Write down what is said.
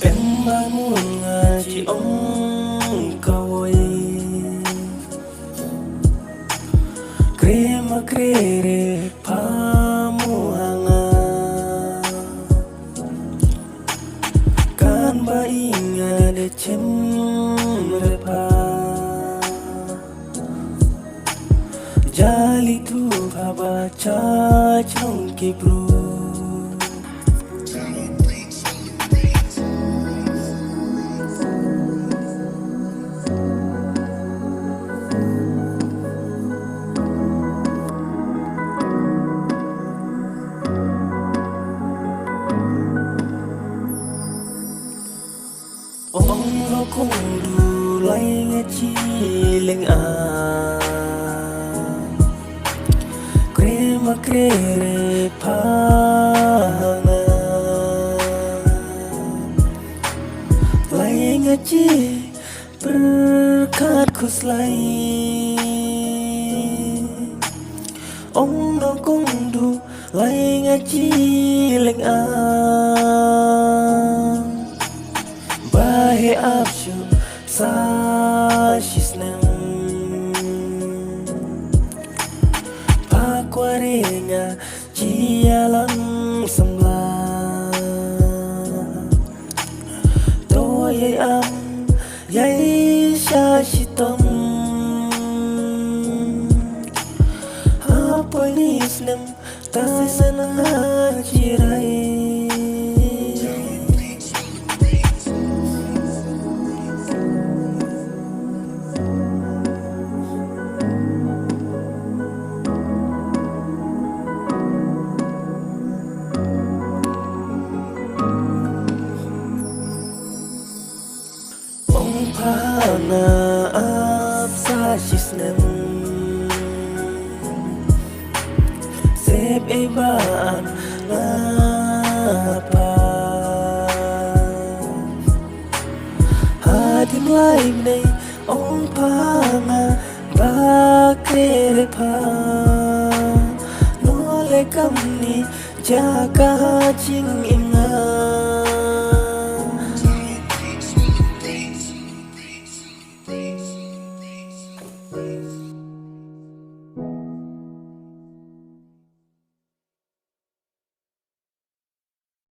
Em mãi muốn chỉ ông cowboy crema crere pamuhanga kan ba inga de cemre pa jali tu haba cha chong kibru ông lo không đủ lấy nghe chi lên crema crere panga lấy nghe chi berkat kuslai ông lo không đủ lấy nghe chi lên Bahe apshu sa shisnem Pakwarenya cialang sembla Toye am yai shashitam Apa nisnem tasi senang hajirai Pana apsa shisnem Sep ebaan napa Hadim laim nei ong panga bakere pa Nole kamni jaka jing